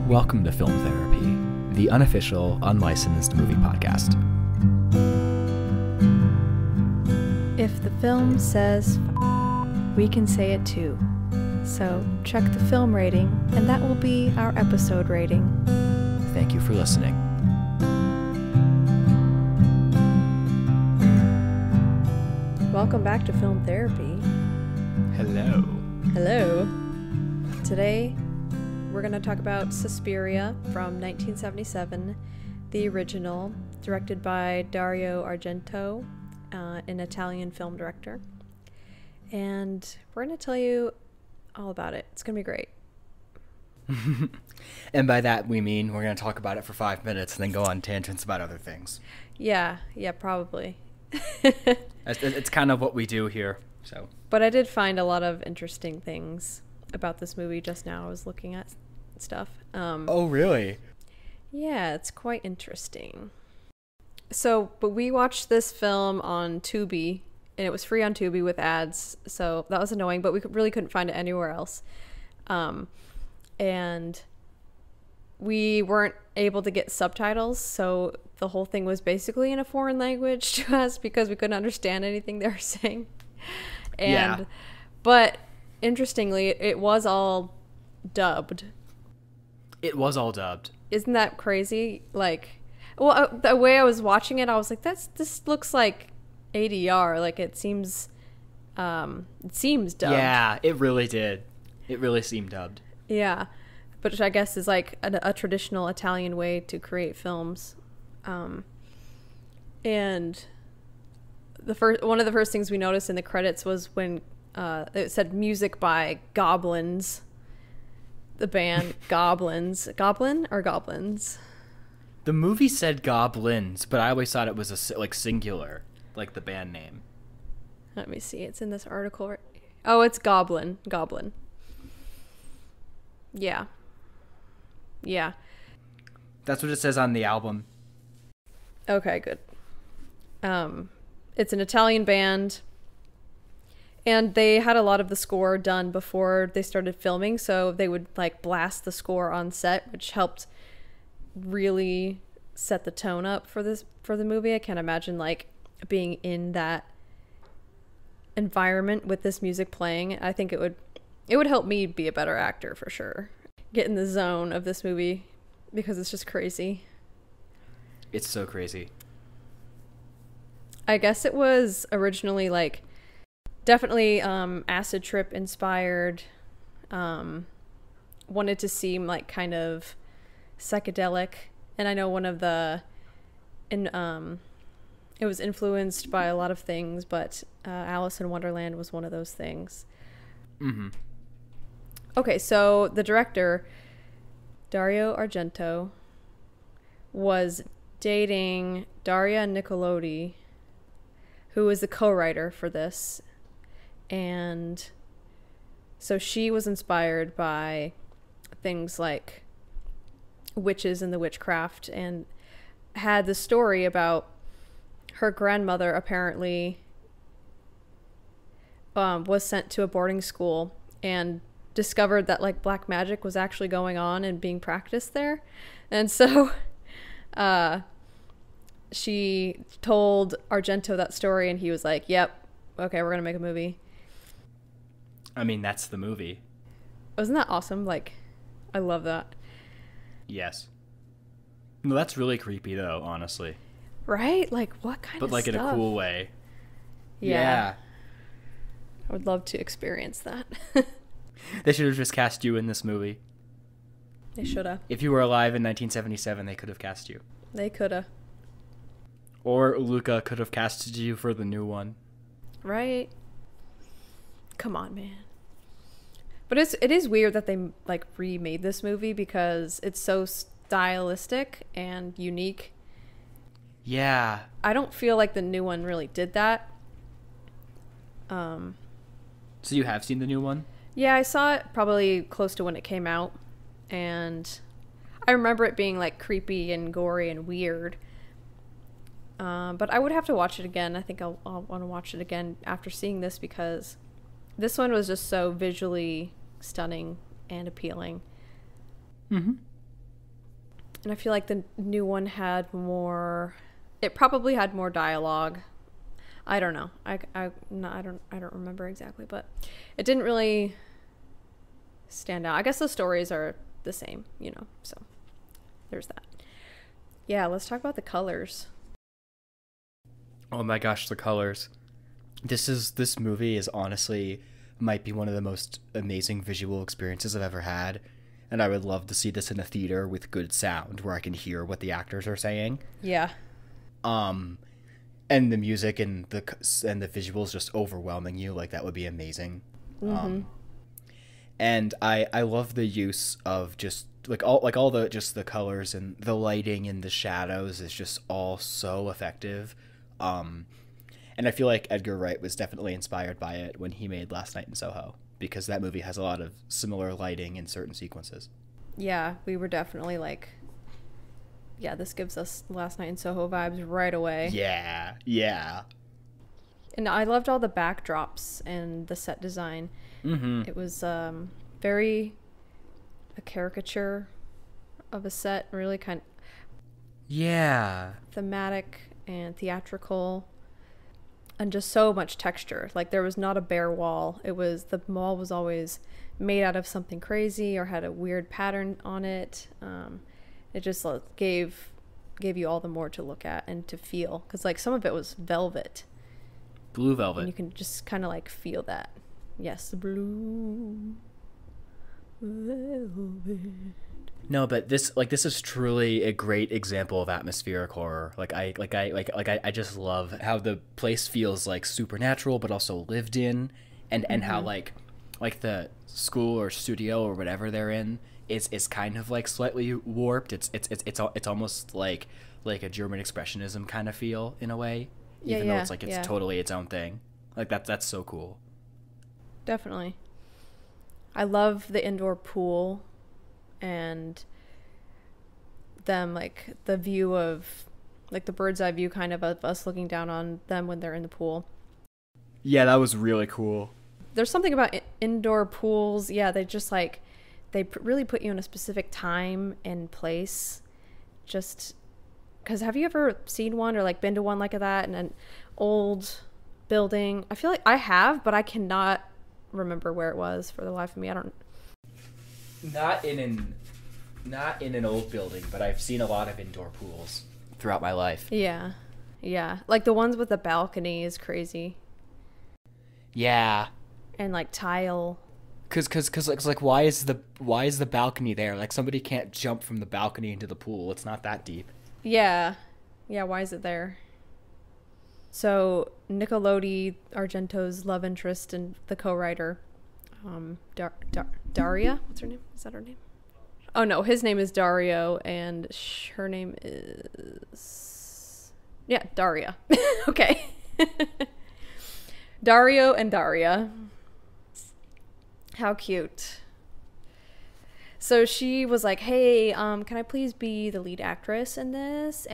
Welcome to Film Therapy, the unofficial, unlicensed movie podcast. If the film says we can say it too. So check the film rating, and that will be our episode rating. Thank you for listening. Welcome back to Film Therapy. Hello. Hello. Today, we're going to talk about Suspiria from 1977, the original, directed by Dario Argento, an Italian film director. And we're going to tell you all about it. It's going to be great. And by that we mean we're going to talk about it for 5 minutes and then go on tangents about other things. Yeah, probably. It's kind of what we do here. So. But I did find a lot of interesting things about this movie just now. I was looking at stuff. Oh, really? Yeah, it's quite interesting. But we watched this film on Tubi, and it was free on Tubi with ads, so that was annoying, but we really couldn't find it anywhere else. And we weren't able to get subtitles, so the whole thing was basically in a foreign language to us because we couldn't understand anything they were saying. But interestingly, it was all dubbed. It was all dubbed. Isn't that crazy? The way I was watching it, I was like, this looks like ADR. Like it seems dubbed. Yeah, it really did. It really seemed dubbed. Yeah, which I guess is like a traditional Italian way to create films. And one of the first things we noticed in the credits was when it said music by Goblins. The band Goblins. Goblin or Goblins? The movie said Goblins, but I always thought it was singular, like the band name. Let me see. It's in this article. Oh, it's Goblin. Yeah. That's what it says on the album. Okay, good. It's an Italian band, and they had a lot of the score done before they started filming, so they would blast the score on set, which helped really set the tone up for the movie. I can't imagine being in that environment with this music playing. I think it would help me be a better actor for sure. Get in the zone of this movie because it's just crazy. It's so crazy. I guess it was originally definitely acid trip inspired. Wanted to seem kind of psychedelic, and I know it was influenced by a lot of things, but Alice in Wonderland was one of those things. Mm-hmm. Okay, so the director, Dario Argento, was dating Daria Nicolodi, who was the co-writer for this. And so she was inspired by things like witches and the witchcraft, and had the story about her grandmother apparently was sent to a boarding school and discovered that black magic was actually going on and being practiced there. And so she told Argento that story, and he was like, yep, okay, we're gonna make a movie. I mean, that's the movie. Wasn't that awesome? I love that. Yes. No, that's really creepy though, honestly. Right? What kind of stuff? But in a cool way. Yeah. I would love to experience that. They should have just cast you in this movie. They should have. If you were alive in 1977, they could have cast you. They could have. Or Luca could have casted you for the new one. Right? Come on, man. But it is weird that they remade this movie because it's so stylistic and unique. Yeah. I don't feel like the new one really did that. So you have seen the new one? Yeah, I saw it probably close to when it came out, and I remember it being creepy and gory and weird. But I would have to watch it again. I think I'll want to watch it again after seeing this because this one was just so visually stunning and appealing. Mm-hmm. And I feel like the new one had more. It probably had more dialogue. I don't know. I don't remember exactly, but it didn't really stand out. I guess the stories are the same, you know. So there's that. Yeah, let's talk about the colors. Oh my gosh, the colors. This movie is honestly might be one of the most amazing visual experiences I've ever had. And I would love to see this in a theater with good sound where I can hear what the actors are saying. Yeah. And the music and the visuals just overwhelming you, like that would be amazing. And I love the use of just all the just the colors and the lighting and the shadows is just all so effective. And I feel like Edgar Wright was definitely inspired by it when he made Last Night in Soho, because that movie has a lot of similar lighting in certain sequences. Yeah, we were definitely like, yeah, this gives us Last Night in Soho vibes right away. Yeah, yeah. And I loved all the backdrops and the set design. It was very a caricature of a set, really kind of thematic and theatrical, and just so much texture. Like there was not a bare wall. The wall was always made out of something crazy or had a weird pattern on it. It just gave you all the more to look at and to feel, because like some of it was blue velvet, and you can just kind of like feel that. Yes, the blue velvet. No, but this is truly a great example of atmospheric horror. I just love how the place feels like supernatural but also lived in, and how like the school or studio or whatever they're in is kind of like slightly warped. It's almost like a German expressionism kind of feel in a way, even though it's totally its own thing. Like that's so cool. Definitely. I love the indoor pool and them, like the view of like the bird's eye view kind of us looking down on them when they're in the pool. Yeah, that was really cool. There's something about indoor pools. Yeah, they just like really put you in a specific time and place. Just because, have you ever seen one or like been to one like that in an old building? I feel like I have, but I cannot remember where it was for the life of me. I don't. Not in an old building, but I've seen a lot of indoor pools throughout my life. Yeah. Like the ones with the balcony is crazy. Yeah. And like tile. Cause like why is the balcony there? Like somebody can't jump from the balcony into the pool. It's not that deep. Yeah. Why is it there? So Nickelodeon Argento's love interest and the co-writer, Daria. What's her name? Is that her name? Oh no, his name is Dario, and her name is Daria. Okay. Dario and Daria. How cute. So she was like, hey, can I please be the lead actress in this?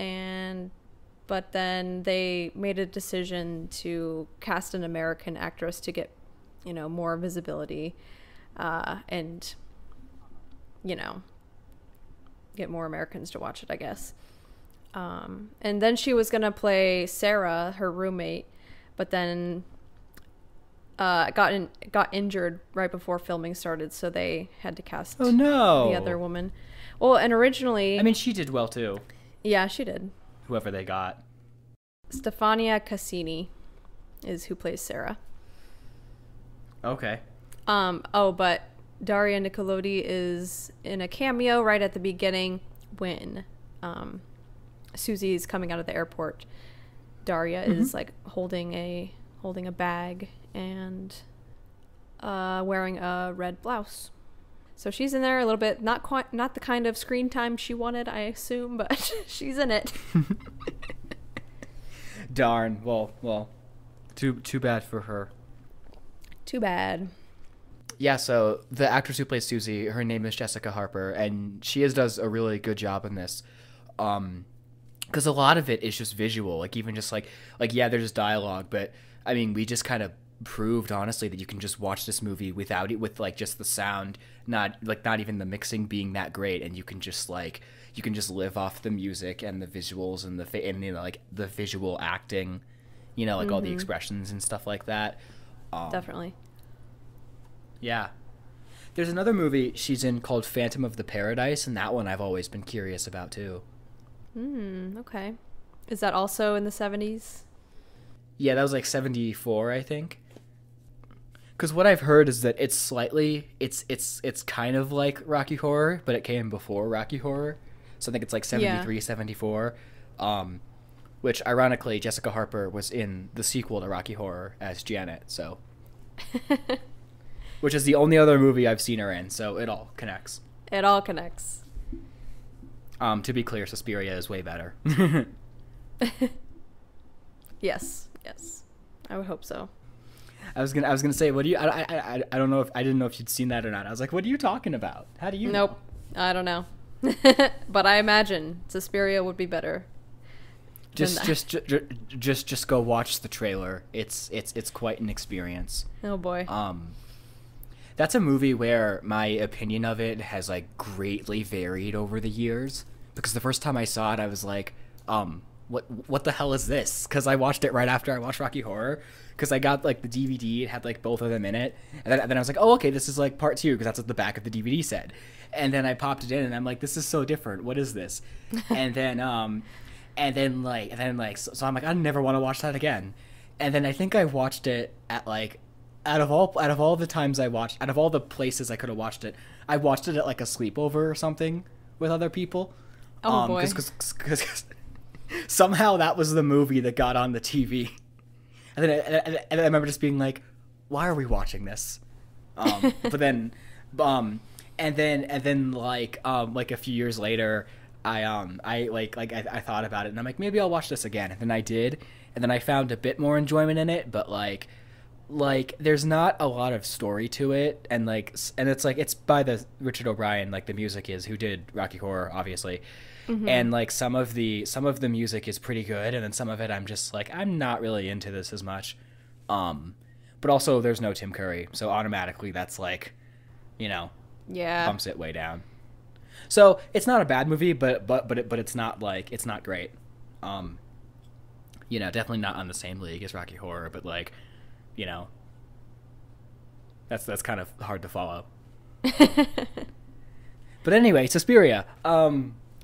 But then they made a decision to cast an American actress to get, more visibility, and, get more Americans to watch it, I guess. And then she was going to play Sarah, her roommate, but then got injured right before filming started, so they had to cast the other woman. Well, and originally, I mean, she did well too. Yeah, she did. Whoever they got. Stefania Cassini is who plays Sarah. Okay. But Daria Nicolodi is in a cameo right at the beginning when Susie's coming out of the airport. Daria is like holding a bag and wearing a red blouse. So she's in there a little bit, not the kind of screen time she wanted, I assume, but she's in it. Darn. Well, too bad for her. Too bad. Yeah, so the actress who plays Susie, her name is Jessica Harper, and she does a really good job in this. Because a lot of it is just visual, like even just like yeah, there's dialogue, but I mean, we just kind of proved honestly that you can just watch this movie without it, with like just the sound, not even the mixing being that great, and you can just live off the music and the visuals and and you know, like the visual acting, you know, like all the expressions and stuff like that. Definitely. Yeah. There's another movie she's in called Phantom of the Paradise, and that one I've always been curious about too. Okay. Is that also in the 70s? Yeah, that was like 74, I think. Because what I've heard is that it's slightly, it's kind of like Rocky Horror, but it came before Rocky Horror. So I think it's like 73, 74. Which, ironically, Jessica Harper was in the sequel to Rocky Horror as Janet, so... Which is the only other movie I've seen her in, so it all connects. It all connects. To be clear, Suspiria is way better. Yes. I would hope so. I was gonna say, what do you? I don't know if I didn't know if you'd seen that or not. I was like, what are you talking about? How do you? Nope, know? I don't know. But I imagine Suspiria would be better. Just go watch the trailer. It's quite an experience. Oh boy. That's a movie where my opinion of it has like greatly varied over the years, because the first time I saw it, I was like, what the hell is this? Because I watched it right after I watched Rocky Horror, because I got like the DVD, it had like both of them in it, and then I was like, oh, okay, this is like part 2, because that's what the back of the DVD said. And then I popped it in, and I'm like, this is so different. What is this? And then so I'm like, I never want to watch that again. And then I think I watched it at like, out of all the times I watched, out of all the places I could have watched it, I watched it at like a sleepover or something with other people. Oh boy. Because somehow that was the movie that got on the TV. And then I remember just being like, why are we watching this? But then, and then like a few years later, I thought about it, and I'm like, maybe I'll watch this again. And then I did, and then I found a bit more enjoyment in it, but like there's not a lot of story to it, and it's like, it's by the Richard O'Brien, like the music is, who did Rocky Horror, obviously. And like some of the music is pretty good, and then some of it I'm just like, I'm not really into this as much. But also there's no Tim Curry, so automatically that's like, you know, bumps it way down. So it's not a bad movie, but it's not like, it's not great. You know, definitely not on the same league as Rocky Horror, but like, you know, that's kind of hard to follow. But anyway, Suspiria.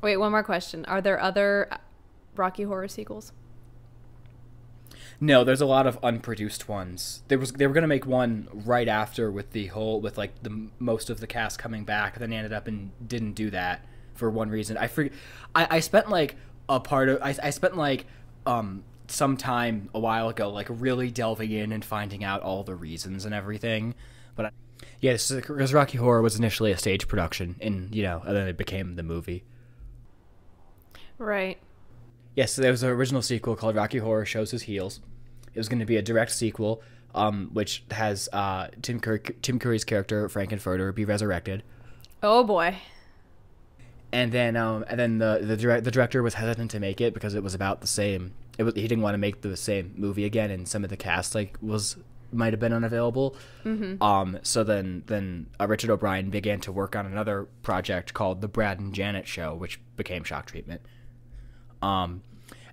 Wait, one more question. Are there other Rocky Horror sequels? No, there's a lot of unproduced ones. They were gonna make one right after with like the most of the cast coming back. Then they ended up and didn't do that for one reason. I spent like some time a while ago like really delving in and finding out all the reasons and everything. But because Rocky Horror was initially a stage production, and you know, and then it became the movie. Right. Yes, there was an original sequel called Rocky Horror Shows His Heels. It was going to be a direct sequel, which has Tim Curry's character Frankenfurter be resurrected. Oh boy. And then the director was hesitant to make it because it was about the same. He didn't want to make the same movie again, and some of the cast might have been unavailable. So then Richard O'Brien began to work on another project called The Brad and Janet Show, which became Shock Treatment. And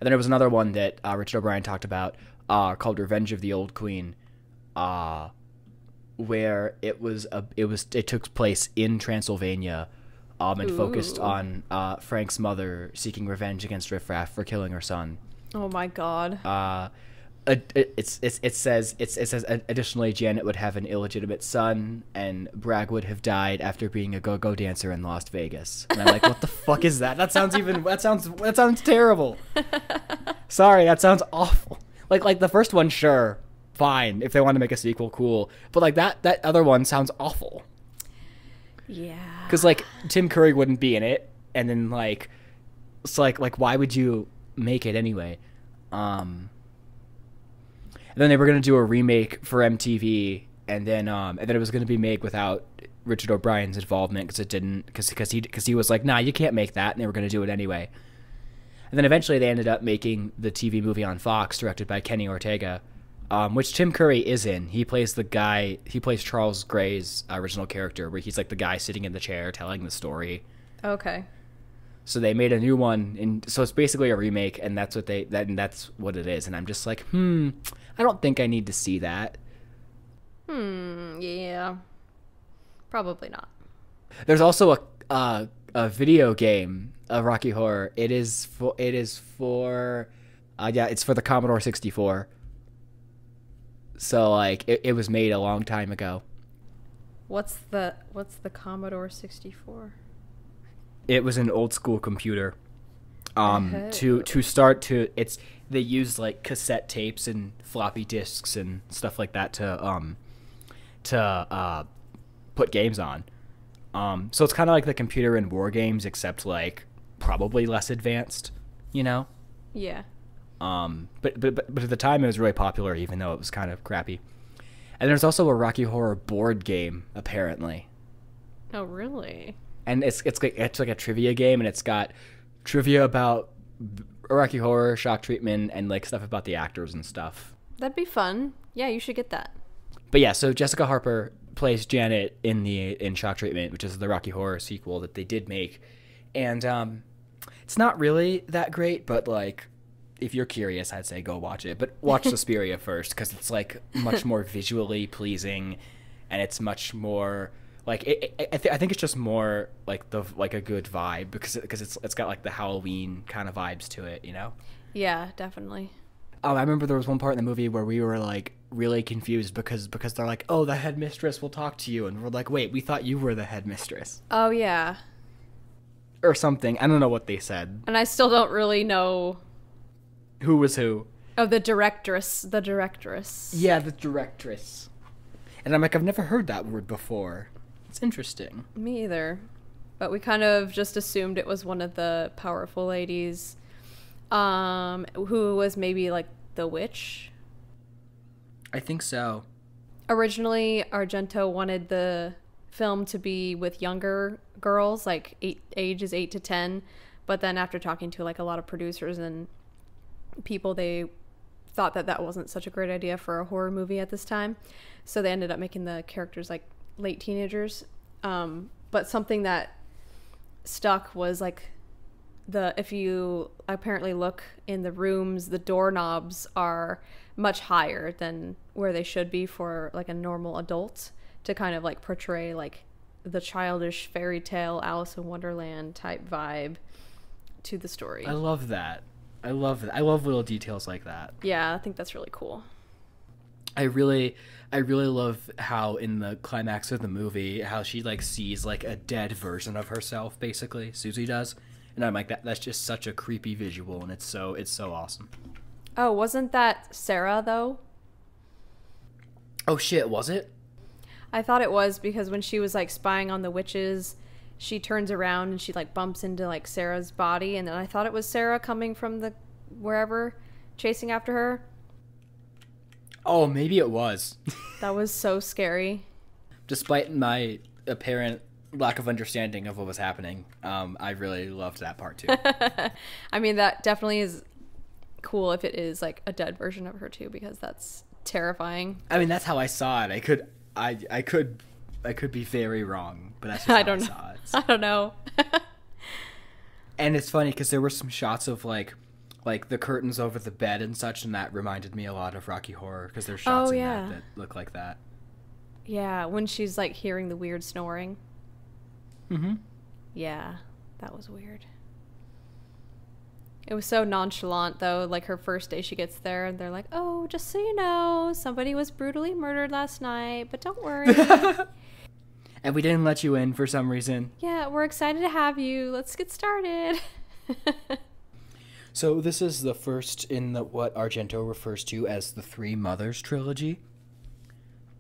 then there was another one that Richard O'Brien talked about called Revenge of the Old Queen, where it took place in Transylvania, and focused on Frank's mother seeking revenge against Riff Raff for killing her son. Oh my god. It says additionally Janet would have an illegitimate son, and Bragg would have died after being a go-go dancer in Las Vegas. And I'm like, what the fuck is that? That sounds terrible. Sorry, that sounds awful. Like the first one, sure, fine. If they want to make a sequel, cool. But like that other one sounds awful. Yeah. Because like Tim Curry wouldn't be in it, and then like it's like why would you make it anyway? And then they were going to do a remake for MTV, and then it was going to be made without Richard O'Brien's involvement because he was like, nah, you can't make that, and they were going to do it anyway. And then eventually they ended up making the TV movie on Fox, directed by Kenny Ortega, which Tim Curry is in. He plays the guy. He plays Charles Gray's original character, where he's like the guy sitting in the chair telling the story. Okay. So they made a new one, and so it's basically a remake, and that's what that's what it is. And I'm just like, I don't think I need to see that. Yeah. Probably not. There's also a video game of Rocky Horror. It's for the Commodore 64. So like it was made a long time ago. What's the Commodore 64? It was an old school computer. They used like cassette tapes and floppy disks and stuff like that to put games on. So it's kind of like the computer in war games, except like probably less advanced, you know? Yeah. But at the time it was really popular, even though it was kind of crappy. And there's also a Rocky Horror board game, apparently. Oh, really? And it's like a trivia game, and it's got trivia about Rocky Horror, shock treatment, and like stuff about the actors and stuff. That'd be fun. Yeah, you should get that. But yeah, so Jessica Harper plays Janet in Shock Treatment, which is the Rocky Horror sequel that they did make. And it's not really that great, but like if you're curious, I'd say go watch it. But watch Suspiria first, because it's like much more visually pleasing, and it's much more like I think it's just more like a good vibe because it's got like the Halloween kind of vibes to it, you know? Yeah, definitely. I remember there was one part in the movie where we were like really confused because they're like, oh, the headmistress will talk to you, and we're like, wait, we thought you were the headmistress. Oh yeah. Or something. I don't know what they said. And I still don't really know who was who. Oh, the directress. The directress. Yeah, the directress. And I'm like, I've never heard that word before. It's interesting. Me either. But we kind of just assumed it was one of the powerful ladies, who was maybe like the witch. I think so. Originally, Argento wanted the film to be with younger girls, like ages 8 to 10. But then after talking to like a lot of producers and people, they thought that wasn't such a great idea for a horror movie at this time. So they ended up making the characters like late teenagers. But something that stuck was like if you apparently look in the rooms, the doorknobs are much higher than where they should be for like a normal adult, to kind of like portray like the childish fairy tale Alice in Wonderland type vibe to the story. I love that. I love little details like that. Yeah, I think that's really cool. I really love how in the climax of the movie, how she like sees like a dead version of herself, basically. Susie does. And I'm like, that's just such a creepy visual, and it's so awesome. Oh, wasn't that Sarah though? Oh shit, was it? I thought it was, because when she was like spying on the witches, she turns around and she like bumps into like Sarah's body, and then I thought it was Sarah coming from the wherever chasing after her. Oh, maybe it was. That was so scary. Despite my apparent lack of understanding of what was happening, I really loved that part too. I mean, that definitely is cool if it is like a dead version of her too, because that's terrifying. I mean, that's how I saw it. I could be very wrong, but that's just how I saw it. I don't know. And it's funny because there were some shots of like the curtains over the bed and such, and that reminded me a lot of Rocky Horror, because there's shots in that look like that. Yeah, when she's like hearing the weird snoring. Mm-hmm. Yeah, that was weird. It was so nonchalant though, like her first day she gets there and they're like, oh, just so you know, somebody was brutally murdered last night, but don't worry. And we didn't let you in for some reason. Yeah, we're excited to have you. Let's get started. So this is the first in what Argento refers to as the Three Mothers trilogy.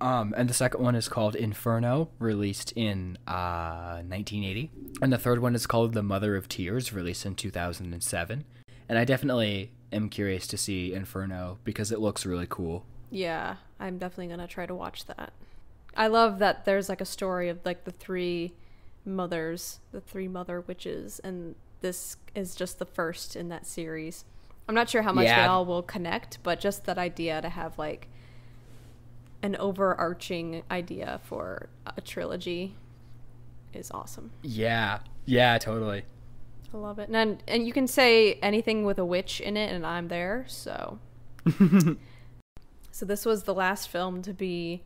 And the second one is called Inferno, released in 1980. And the third one is called The Mother of Tears, released in 2007. And I definitely am curious to see Inferno because it looks really cool. Yeah, I'm definitely going to try to watch that. I love that there's like a story of like the three mothers, the three mother witches, and this is just the first in that series. I'm not sure how much they all will connect, but just that idea to have like an overarching idea for a trilogy is awesome. Yeah, totally. I love it. And you can say anything with a witch in it and I'm there, so. So this was the last film to be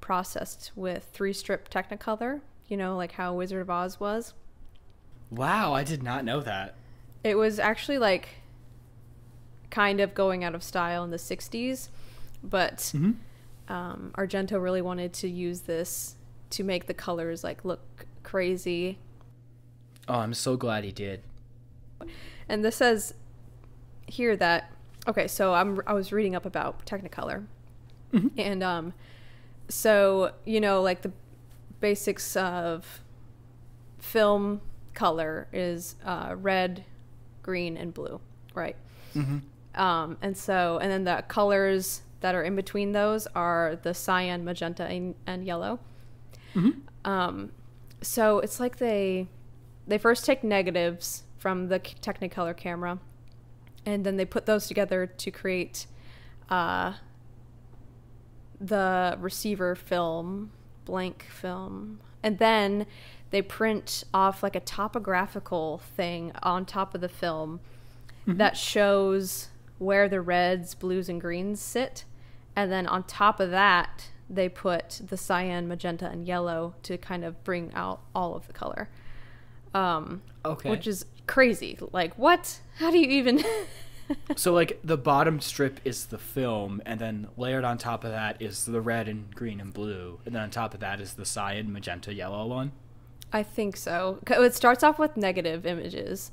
processed with 3-strip Technicolor, like how Wizard of Oz was. Wow, I did not know that. It was actually like kind of going out of style in the 60s, but Argento really wanted to use this to make the colors like look crazy. Oh, I'm so glad he did. And this says here that, okay, so I was reading up about Technicolor, and so like the basics of film color is red, green, and blue, right? And then the colors that are in between those are the cyan, magenta, and yellow. So it's like they first take negatives from the Technicolor camera, and then they put those together to create the receiver film, blank film, and then they print off like a topographical thing on top of the film that shows where the reds, blues, and greens sit, and then on top of that they put the cyan, magenta, and yellow to kind of bring out all of the color. Okay. Which is crazy. Like, what? How do you even... So, like, the bottom strip is the film, and then layered on top of that is the red and green and blue, and then on top of that is the cyan, magenta, yellow one? I think so. It starts off with negative images.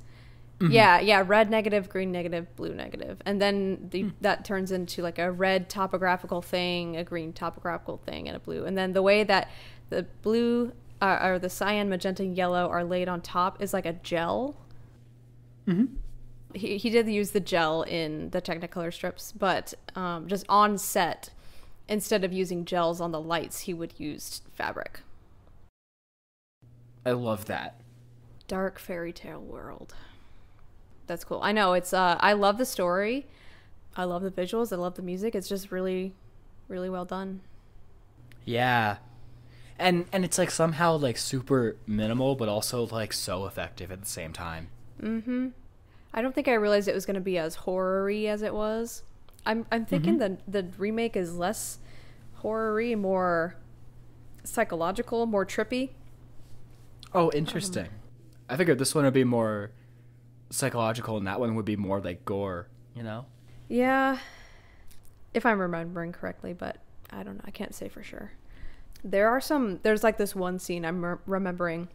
Yeah, red negative, green negative, blue negative. And then that turns into, like, a red topographical thing, a green topographical thing, and a blue. And then the way that the blue... or the cyan, magenta, and yellow are laid on top is like a gel. He did use the gel in the Technicolor strips, but just on set, instead of using gels on the lights, he would use fabric. I love that. Dark fairy tale world. That's cool. I know, it's I love the story. I love the visuals. I love the music. It's just really, really well done. Yeah. And it's like somehow like super minimal, but also like so effective at the same time. I don't think I realized it was going to be as horror-y as it was. I'm thinking the remake is less horror-y, more psychological, more trippy. Oh, interesting. I figured this one would be more psychological and that one would be more like gore, Yeah, if I'm remembering correctly, but I don't know. I can't say for sure. There's like this one scene I'm remembering.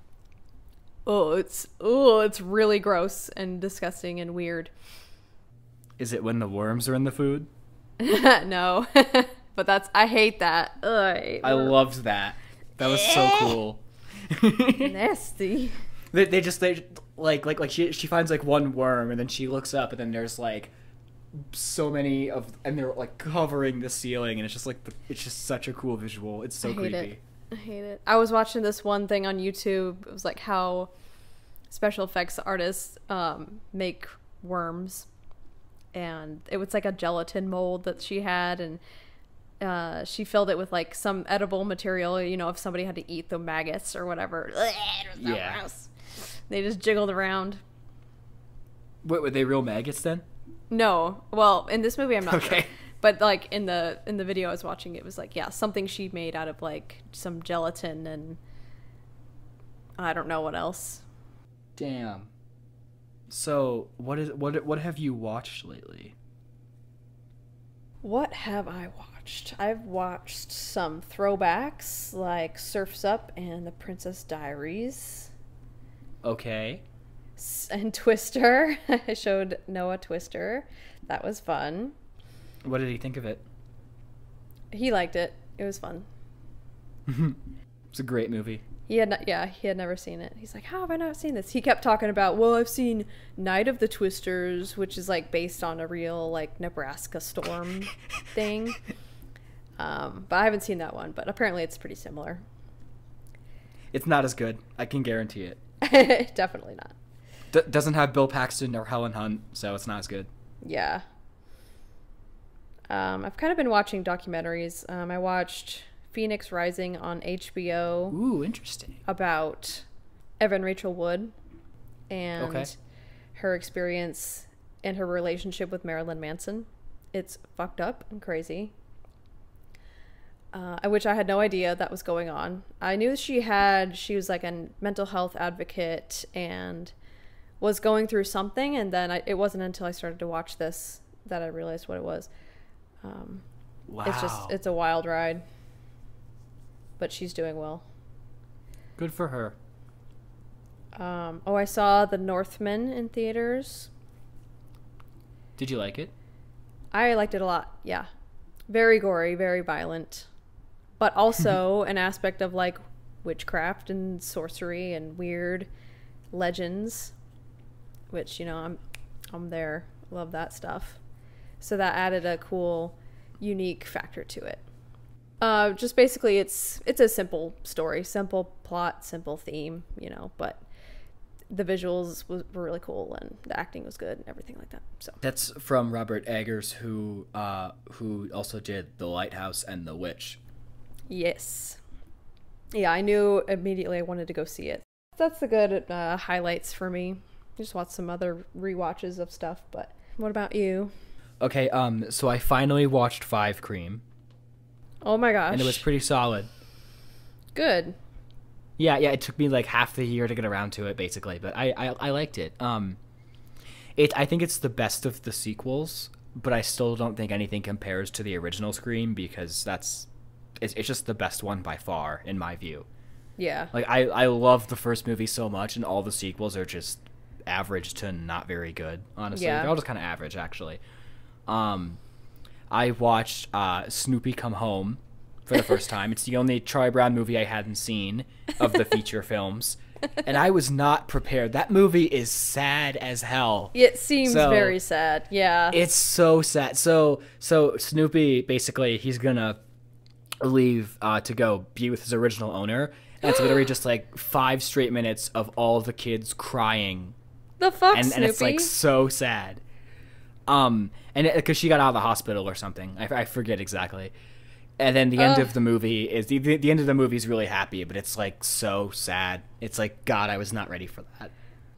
It's really gross and disgusting and weird. Is it when the worms are in the food? No, but I hate that. Ugh, I loved that. That was so cool. Nasty. They she finds like one worm and then she looks up and then there's like so many and they're like covering the ceiling and it's just like it's just such a cool visual. It's so creepy. I hate it. I was watching this one thing on YouTube. It was like how special effects artists make worms, and it was like a gelatin mold that she had, and she filled it with like some edible material, if somebody had to eat the maggots or whatever. Yeah. Gross. They just jiggled around. Wait, were they real maggots then? No. Well, in this movie I'm not okay. sure. But like in the video I was watching, it was like, yeah, something she made out of like some gelatin and I don't know what else. Damn. So, what have you watched lately? What have I watched? I've watched some throwbacks like Surf's Up and The Princess Diaries. Okay. And Twister. I showed Noah Twister. That was fun. What did he think of it? He liked it. It was fun. It's a great movie. He had never seen it. He's like, how have I not seen this? He kept talking about, well, I've seen Night of the Twisters, which is like based on a real like Nebraska storm thing. But I haven't seen that one, but apparently it's pretty similar. It's not as good. I can guarantee it. Definitely not. Doesn't have Bill Paxton or Helen Hunt, so it's not as good. Yeah. I've kind of been watching documentaries. I watched Phoenix Rising on HBO. Ooh, interesting. About Evan Rachel Wood and Okay. her experience and her relationship with Marilyn Manson. It's fucked up and crazy. Which I had no idea that was going on. I knew she was like a mental health advocate and was going through something, and then it wasn't until I started to watch this that I realized what it was. Wow. It's a wild ride, but she's doing well. Good for her. I saw The Northman in theaters. Did you like it? I liked it a lot, yeah. Very gory, very violent, but also an aspect of like witchcraft and sorcery and weird legends, which, you know, I'm there. Love that stuff. So that added a cool, unique factor to it. Just basically it's a simple story, simple plot, simple theme, you know, but the visuals were really cool and the acting was good and everything like that. So that's from Robert Eggers, who also did The Lighthouse and The Witch. Yes. Yeah, I knew immediately I wanted to go see it. That's the good highlights for me. Just watch some other rewatches of stuff, but what about you? Okay, so I finally watched Five Cream. Oh my gosh. And it was pretty solid. Good. Yeah, it took me like half the year to get around to it, basically, but I liked it. I think it's the best of the sequels, but I still don't think anything compares to the original Scream, because it's just the best one by far, in my view. Yeah. Like, I love the first movie so much, and all the sequels are just average to not very good, honestly. Yeah. They're all just kind of average, actually. I watched Snoopy Come Home for the first time. It's the only Charlie Brown movie I hadn't seen of the feature films, and I was not prepared. That movie is sad as hell. It seems very sad. Yeah. It's so sad. So Snoopy, basically, he's gonna leave to go be with his original owner, and it's literally just like 5 straight minutes of all the kids crying. The fuck, and Snoopy? it's like so sad. And because she got out of the hospital or something, I forget exactly. And then the end of the movie is the end of the movie is really happy, but it's like so sad. It's like, God, I was not ready for that.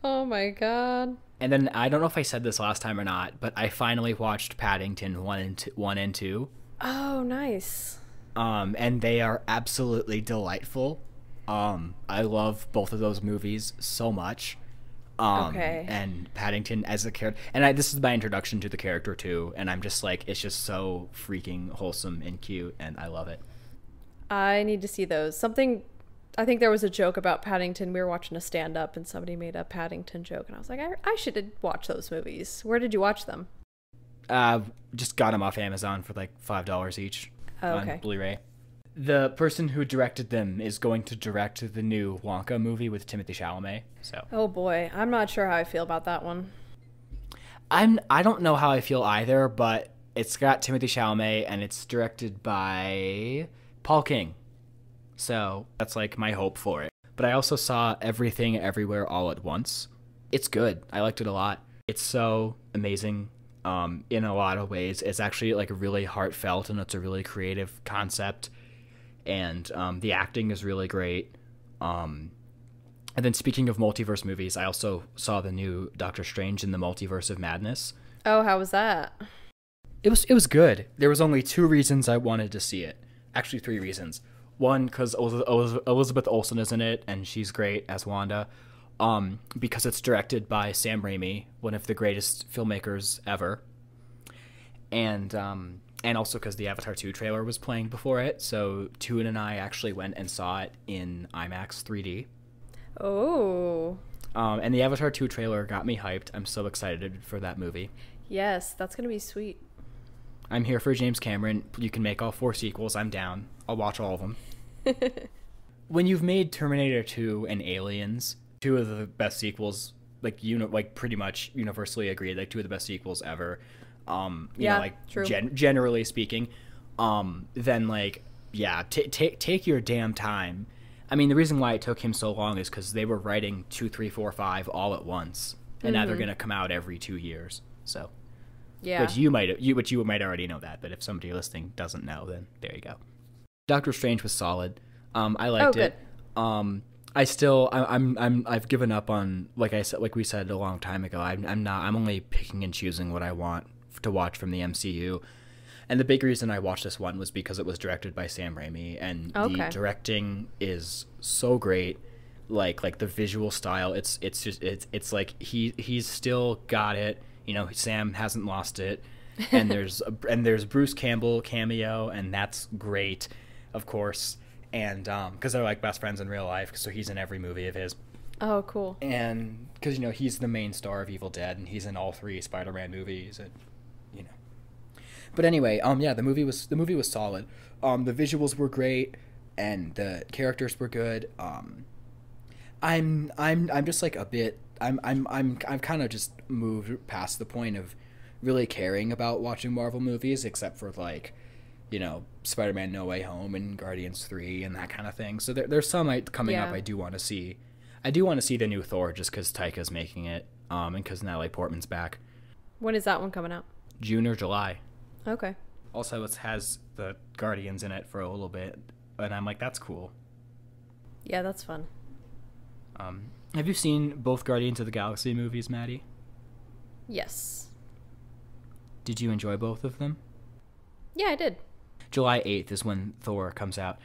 Oh my God. And then I don't know if I said this last time or not, but I finally watched Paddington 1 and 2. Oh, nice. And they are absolutely delightful. I love both of those movies so much. Okay. And Paddington as a character, and this is my introduction to the character too, and I'm just like, it's just so freaking wholesome and cute, and I love it. I need to see those. I think there was a joke about Paddington. We were watching a stand-up and somebody made a Paddington joke, and I was like, I should watch those movies. Where did you watch them? Just got them off Amazon for like $5 each okay. on Blu-ray. The person who directed them is going to direct the new Wonka movie with Timothée Chalamet. So. Oh boy, I'm not sure how I feel about that one. I don't know how I feel either, but it's got Timothée Chalamet and it's directed by Paul King. So that's like my hope for it. But I also saw Everything Everywhere All at Once. It's good. I liked it a lot. It's so amazing in a lot of ways. It's actually like really heartfelt, and it's a really creative concept. And the acting is really great. And then speaking of multiverse movies, I also saw the new Doctor Strange in the Multiverse of Madness. Oh, how was that? It was good. There was only 2 reasons I wanted to see it. Actually, 3 reasons. One, because Elizabeth Olsen is in it, and she's great as Wanda. Because it's directed by Sam Raimi, one of the greatest filmmakers ever. And also because the Avatar 2 trailer was playing before it, so Toon and I actually went and saw it in IMAX 3D. Oh. And the Avatar 2 trailer got me hyped. I'm so excited for that movie. Yes, that's going to be sweet. I'm here for James Cameron. You can make all 4 sequels. I'm down. I'll watch all of them. When you've made Terminator 2 and Aliens, 2 of the best sequels, like pretty much universally agreed, like 2 of the best sequels ever. True. Generally speaking, then take your damn time. I mean, the reason why it took him so long is because they were writing 2, 3, 4, 5 all at once, and now they're gonna come out every 2 years. So, Yeah. Which you might already know that, but if somebody listening doesn't know, then there you go. Doctor Strange was solid. I liked it. I've given up on, like we said a long time ago. I'm only picking and choosing what I want to watch from the MCU. And the big reason I watched this one was because it was directed by Sam Raimi, and the directing is so great. Like the visual style, it's like he's still got it. You know, Sam hasn't lost it. And there's Bruce Campbell cameo, and that's great, of course. And because they're like best friends in real life, so he's in every movie of his. Oh, cool. And because, you know, he's the main star of Evil Dead, and he's in all 3 Spider-Man movies, and you know. But anyway, the movie was solid. The visuals were great, and the characters were good. I'm just like a bit. I'm kind of just moved past the point of really caring about watching Marvel movies, except for, like, you know, Spider-Man No Way Home and Guardians 3 and that kind of thing. So there's some coming up I do want to see. I do want to see the new Thor just because Taika's making it, and because Natalie Portman's back. When is that one coming out? June or July. Okay. Also, it has the Guardians in it for a little bit, and I'm like, that's cool. Yeah, that's fun. Have you seen both Guardians of the Galaxy movies, Maddie? Yes. Did you enjoy both of them? Yeah, I did. July 8th is when Thor comes out.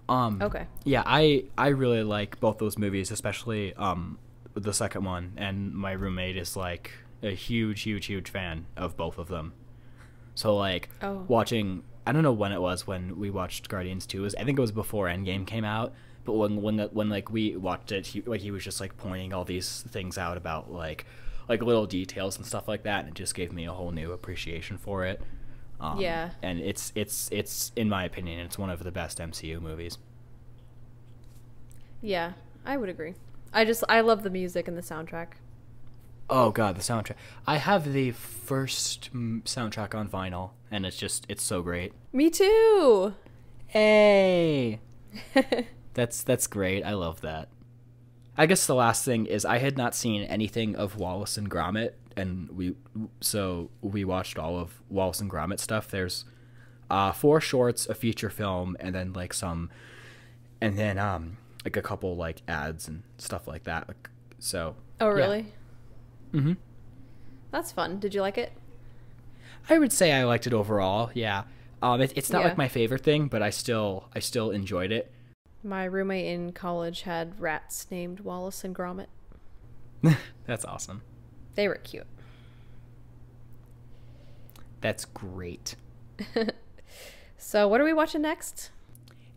Okay. Yeah, I really like both those movies, especially the second one, and my roommate is like a huge fan of both of them. So like watching, I don't know when it was when we watched Guardians 2. I think it was before Endgame came out, but when like we watched it, he was just like pointing all these things out about like little details and stuff like that, and it just gave me a whole new appreciation for it. Yeah. And it's in my opinion, it's one of the best MCU movies. Yeah, I would agree. I love the music and the soundtrack. Oh god, the soundtrack. I have the first soundtrack on vinyl, and it's so great. Me too. Hey. That's great. I love that. I guess the last thing is I had not seen anything of Wallace and Gromit, and we watched all of Wallace and Gromit stuff. There's 4 shorts, a feature film, and then like a couple like ads and stuff like that. So. Oh really? Yeah. Mm-hmm. That's fun. Did you like it? I would say I liked it overall. Yeah. It's not like my favorite thing, but I still enjoyed it. My roommate in college had rats named Wallace and Gromit. That's awesome. They were cute. That's great. So what are we watching next?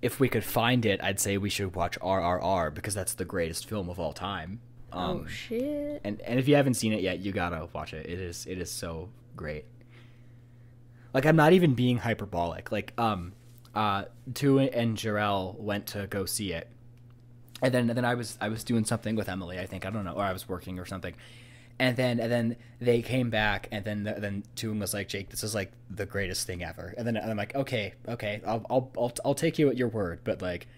If we could find it, I'd say we should watch RRR, because that's the greatest film of all time. Oh shit. And if you haven't seen it yet, you gotta watch it. It is so great. Like, I'm not even being hyperbolic. Like, Tu and Jarrell went to go see it, and then I was doing something with Emily, I think, I don't know, or I was working or something, and then they came back, and then Tu was like, Jake, this is like the greatest thing ever, and then I'm like, okay, I'll take you at your word, but like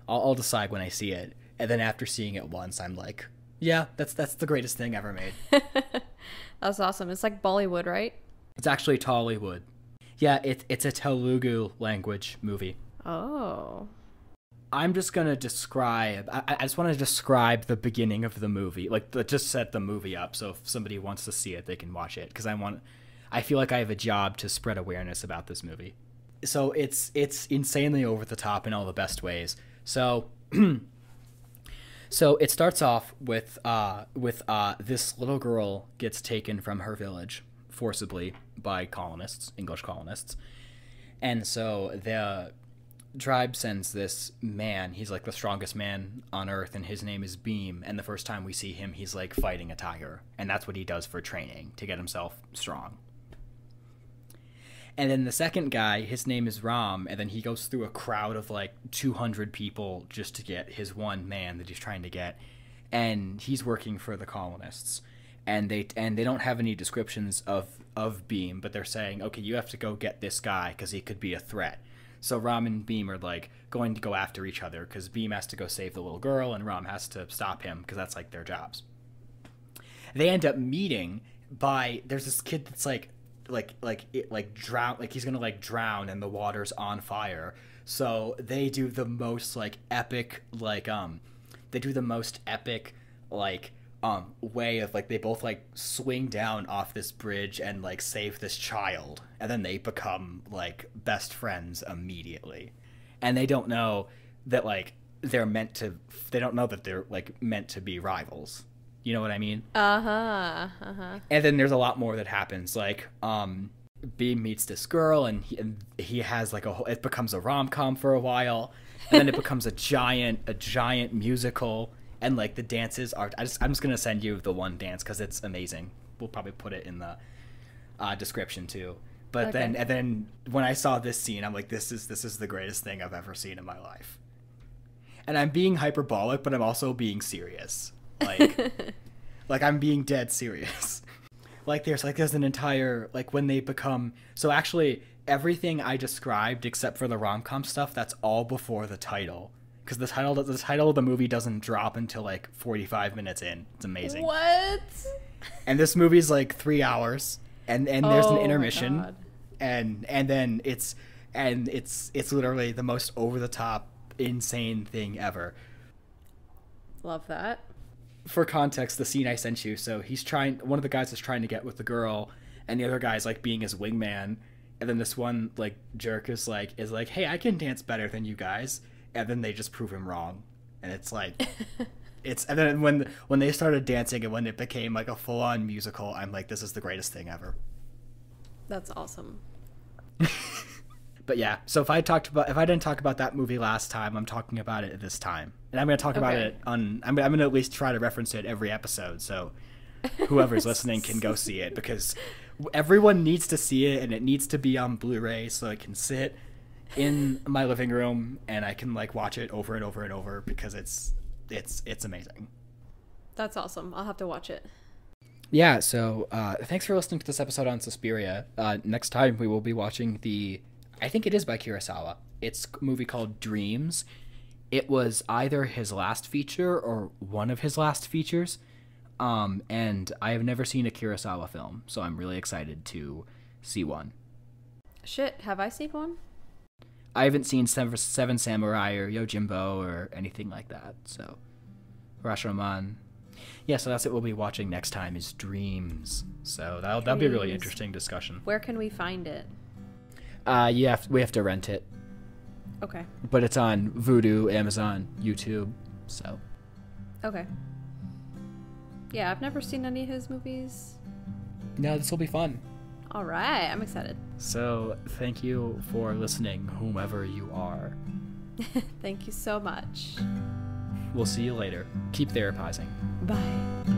I'll decide when I see it. And then after seeing it once, I'm like, yeah, that's the greatest thing ever made. That's awesome. It's like Bollywood, right? It's actually Tollywood. Yeah, it's a Telugu language movie. Oh. I'm just going to describe... I just want to describe the beginning of the movie. Like, just set the movie up, so if somebody wants to see it, they can watch it. Because I feel like I have a job to spread awareness about this movie. So it's insanely over the top in all the best ways. So... So it starts off with this little girl gets taken from her village forcibly by colonists, English colonists. And so the tribe sends this man. He's like the strongest man on earth, and his name is Beam. And the first time we see him, he's like fighting a tiger. And that's what he does for training, to get himself strong. And then the second guy, his name is Ram, and then he goes through a crowd of like 200 people just to get his one man that he's trying to get. And he's working for the colonists. And they don't have any descriptions of Beam, but they're saying, okay, you have to go get this guy because he could be a threat. So Ram and Beam are like going to go after each other because Beam has to go save the little girl and Ram has to stop him because that's like their jobs. They end up meeting there's this kid that's like drown, like he's gonna like drown and the water's on fire. So they do the most like epic way of like they both like swing down off this bridge and like save this child, and then they become like best friends immediately, and they don't know that like they don't know that they're like meant to be rivals. You know what I mean? And then there's a lot more that happens. Like, Beam meets this girl, and he has like it becomes a rom-com for a while, and then it becomes a giant musical, and like the dances are. I'm just gonna send you the one dance because it's amazing. We'll probably put it in the description too. But okay. then when I saw this scene, I'm like, this is the greatest thing I've ever seen in my life. And I'm being hyperbolic, but I'm also being serious. Like I'm being dead serious. There's an entire like when they become so actually everything I described except for the rom-com stuff, that's all before the title, because the title of the movie doesn't drop until like 45 minutes in. It's amazing. What? And this movie's like 3 hours, and there's an intermission, my God. and then it's literally the most over the top insane thing ever. Love that. For context, the scene I sent you, so one of the guys is trying to get with the girl, and the other guy's like being his wingman, and then this one like jerk is like, hey, I can dance better than you guys, and then they just prove him wrong, and it's like and then when they started dancing and when it became like a full-on musical, I'm like, this is the greatest thing ever. That's awesome. But yeah, so if I didn't talk about that movie last time, I'm talking about it this time, and I'm going to talk about it I'm going to at least try to reference it every episode, so whoever's listening can go see it, because everyone needs to see it, and it needs to be on Blu-ray so it can sit in my living room and I can like watch it over and over and over, because it's amazing. That's awesome. I'll have to watch it. Yeah, so thanks for listening to this episode on Suspiria. Next time we will be watching I think it is by Kurosawa. It's a movie called Dreams. It was either his last feature or one of his last features. And I have never seen a Kurosawa film, so I'm really excited to see one. Shit, have I seen one? I haven't seen Seven Samurai or Yojimbo or anything like that, so Rashomon. Yeah, so that's what we'll be watching next time is Dreams. So that'll be a really interesting discussion. Where can we find it? We have to rent it. Okay. But it's on Vudu, Amazon, YouTube, so. Okay. Yeah, I've never seen any of his movies. No, this will be fun. All right, I'm excited. So thank you for listening, whomever you are. Thank you so much. We'll see you later. Keep therapizing. Bye.